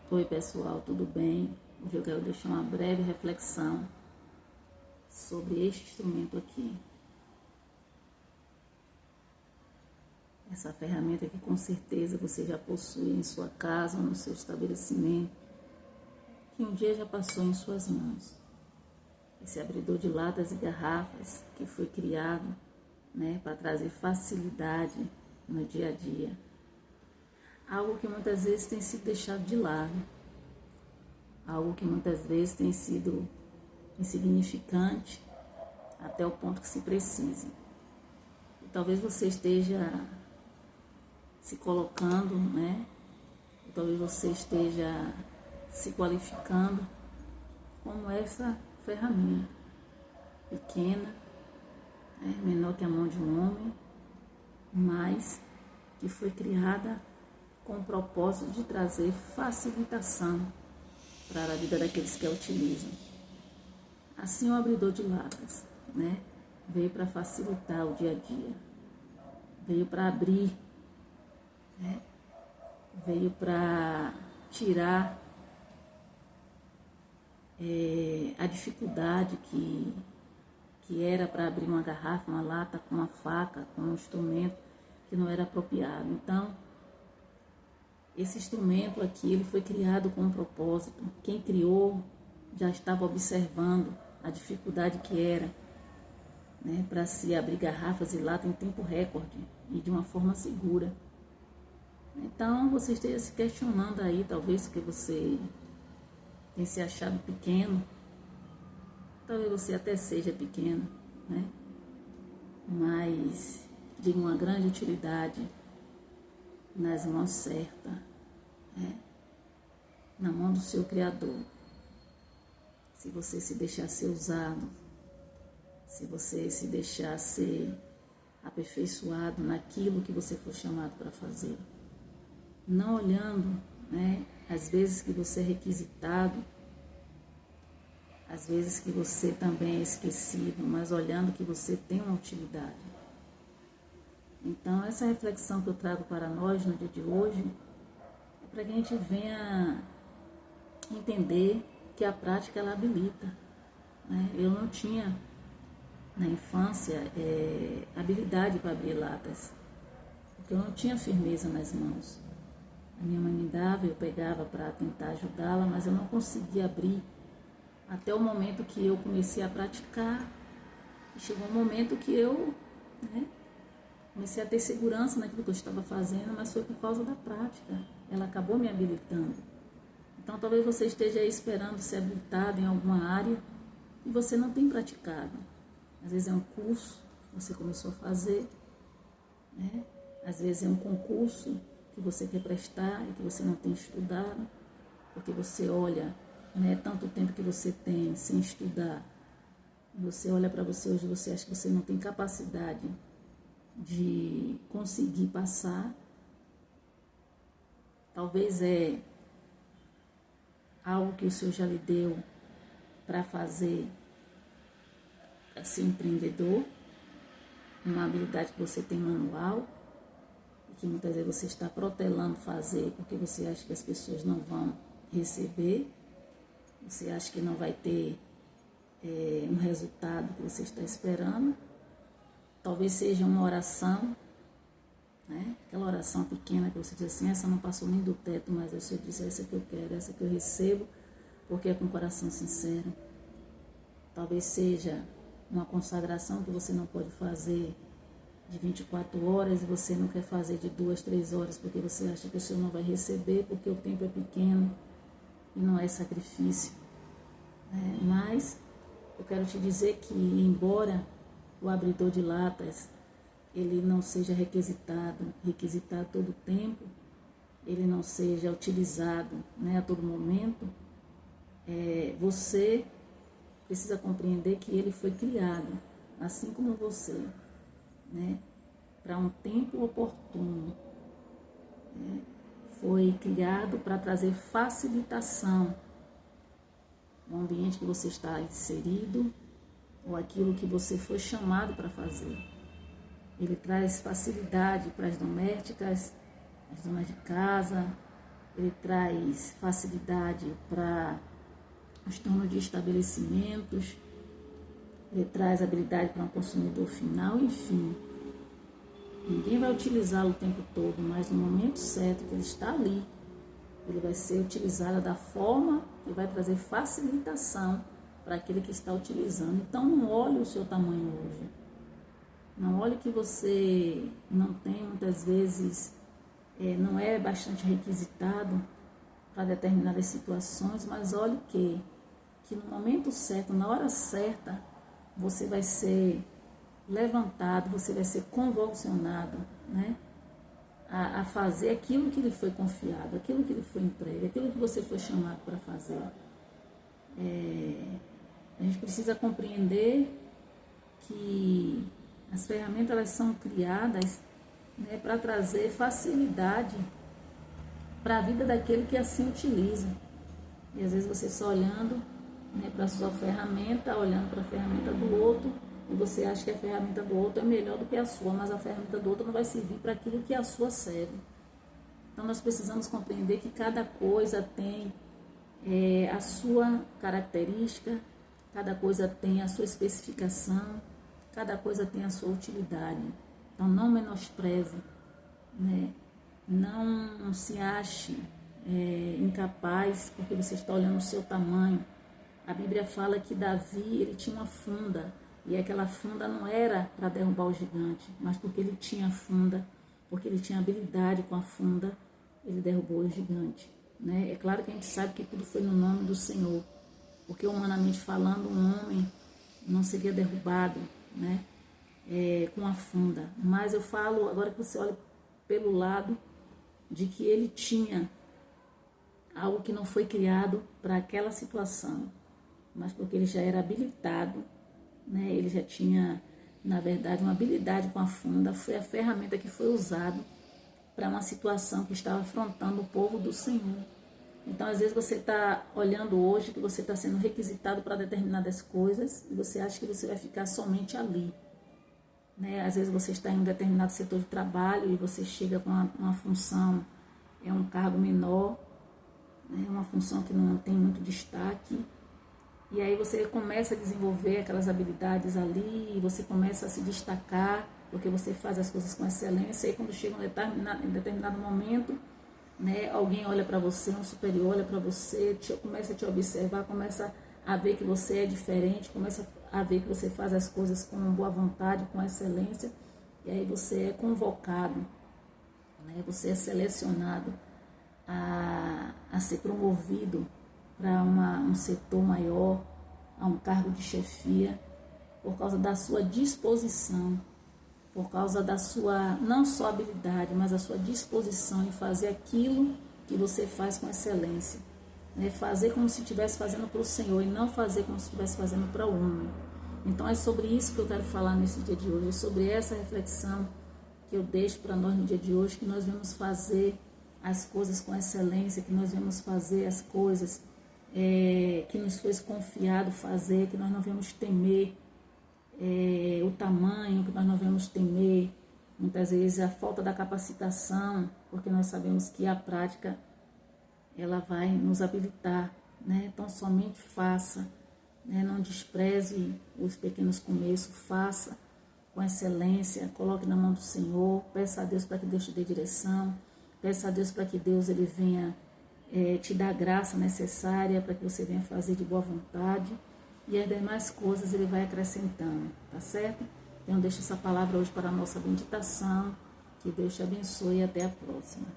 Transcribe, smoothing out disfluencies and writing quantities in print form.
Oi pessoal, tudo bem? Hoje eu quero deixar uma breve reflexão sobre este instrumento aqui. Essa ferramenta que com certeza você já possui em sua casa ou no seu estabelecimento, que um dia já passou em suas mãos. Esse abridor de latas e garrafas que foi criado, para trazer facilidade no dia a dia. Algo que muitas vezes tem sido deixado de lado. Algo que muitas vezes tem sido insignificante até o ponto que se precisa. E talvez você esteja se colocando, ou talvez você esteja se qualificando como essa ferramenta pequena, menor que a mão de um homem, mas que foi criada com o propósito de trazer facilitação para a vida daqueles que a utilizam. Assim o abridor de latas, veio para facilitar o dia a dia, veio para abrir, veio para tirar a dificuldade que era para abrir uma garrafa, uma lata com uma faca, com um instrumento que não era apropriado. Então, esse instrumento aqui, ele foi criado com um propósito. Quem criou já estava observando a dificuldade que era, para se abrir garrafas e latas em tempo recorde e de uma forma segura. Então, você esteja se questionando aí, talvez que você tem se achado pequeno, talvez você até seja pequeno, mas de uma grande utilidade nas mãos certas, na mão do seu Criador. Se você se deixar ser usado, se você se deixar ser aperfeiçoado naquilo que você for chamado para fazer, não olhando, às vezes que você é requisitado, às vezes que você também é esquecido, mas olhando que você tem uma utilidade. Então, essa reflexão que eu trago para nós no dia de hoje é para que a gente venha entender que a prática ela habilita. Eu não tinha na infância habilidade para abrir latas, porque eu não tinha firmeza nas mãos. A minha mãe me dava, eu pegava para tentar ajudá-la, mas eu não conseguia abrir até o momento que eu comecei a praticar. E chegou um momento que eu comecei a ter segurança naquilo que eu estava fazendo, mas foi por causa da prática. Ela acabou me habilitando. Então, talvez você esteja aí esperando ser habilitado em alguma área e você não tem praticado. Às vezes é um curso que você começou a fazer, às vezes é um concurso que você quer prestar e que você não tem estudado, porque você olha, tanto tempo que você tem sem estudar, você olha para você hoje, você acha que você não tem capacidade de conseguir passar. Talvez é algo que o Senhor já lhe deu para fazer, para ser empreendedor, uma habilidade que você tem manual, e que muitas vezes você está protelando fazer porque você acha que as pessoas não vão receber, você acha que não vai ter um resultado que você está esperando. Talvez seja uma oração, aquela oração pequena que você diz assim, essa não passou nem do teto, mas o Senhor diz, essa que eu quero, essa que eu recebo, porque é com coração sincero. Talvez seja uma consagração que você não pode fazer de 24 horas e você não quer fazer de 2, 3 horas, porque você acha que o Senhor não vai receber, porque o tempo é pequeno e não é sacrifício. Mas eu quero te dizer que, embora o abridor de latas ele não seja requisitado todo o tempo, ele não seja utilizado a todo momento, você precisa compreender que ele foi criado, assim como você, para um tempo oportuno. Foi criado para trazer facilitação no ambiente que você está inserido ou aquilo que você foi chamado para fazer. Ele traz facilidade para as domésticas, as donas de casa, ele traz facilidade para os donos de estabelecimentos, ele traz habilidade para um consumidor final, enfim. Ninguém vai utilizá-lo o tempo todo, mas no momento certo que ele está ali, ele vai ser utilizado da forma que vai trazer facilitação para aquele que está utilizando. Então não olhe o seu tamanho hoje. Não olhe que você não tem, muitas vezes, não é bastante requisitado para determinadas situações, mas olhe que no momento certo, na hora certa, você vai ser levantado, você vai ser convulsionado, né? A fazer aquilo que lhe foi confiado, aquilo que lhe foi entregue, aquilo que você foi chamado para fazer. A gente precisa compreender que as ferramentas elas são criadas, né, para trazer facilidade para a vida daquele que assim utiliza. E às vezes você só olhando, né, para a sua ferramenta, olhando para a ferramenta do outro, e você acha que a ferramenta do outro é melhor do que a sua, mas a ferramenta do outro não vai servir para aquilo que a sua serve. Então nós precisamos compreender que cada coisa tem a sua característica, cada coisa tem a sua especificação, cada coisa tem a sua utilidade. Então não menospreze, né? Não se ache incapaz porque você está olhando o seu tamanho. A Bíblia fala que Davi, ele tinha uma funda, e aquela funda não era para derrubar o gigante, mas porque ele tinha funda, porque ele tinha habilidade com a funda, ele derrubou o gigante, né? É claro que a gente sabe que tudo foi no nome do Senhor, porque humanamente falando, um homem não seria derrubado, né, com a funda. Mas eu falo, agora que você olha pelo lado de que ele tinha algo que não foi criado para aquela situação, mas porque ele já era habilitado, né? Ele já tinha, na verdade, uma habilidade com a funda, foi a ferramenta que foi usada para uma situação que estava afrontando o povo do Senhor. Então, às vezes você está olhando hoje que você está sendo requisitado para determinadas coisas e você acha que você vai ficar somente ali, né? Às vezes você está em um determinado setor de trabalho e você chega com uma função, um cargo menor, né? Uma função que não tem muito destaque. E aí você começa a desenvolver aquelas habilidades ali, e você começa a se destacar, porque você faz as coisas com excelência, e quando chega em determinado momento, né, alguém olha para você, um superior olha para você, começa a te observar, começa a ver que você é diferente, começa a ver que você faz as coisas com boa vontade, com excelência, e aí você é convocado, né, você é selecionado a ser promovido para um setor maior, a um cargo de chefia, por causa da sua disposição, por causa da sua, não só habilidade, mas a sua disposição em fazer aquilo que você faz com excelência, né? Fazer como se estivesse fazendo para o Senhor e não fazer como se estivesse fazendo para o homem. Então é sobre isso que eu quero falar nesse dia de hoje, é sobre essa reflexão que eu deixo para nós no dia de hoje, que nós vamos fazer as coisas com excelência, que nós vamos fazer as coisas que nos foi confiado fazer, que nós não vamos temer o tamanho, que nós não vamos temer muitas vezes a falta da capacitação, porque nós sabemos que a prática ela vai nos habilitar, né? Então somente faça, né? Não despreze os pequenos começos, faça com excelência, coloque na mão do Senhor, peça a Deus para que Deus te dê direção, peça a Deus para que Deus ele venha te dar a graça necessária para que você venha fazer de boa vontade, e as demais coisas ele vai acrescentando, tá certo? Então deixo essa palavra hoje para a nossa meditação, que Deus te abençoe e até a próxima.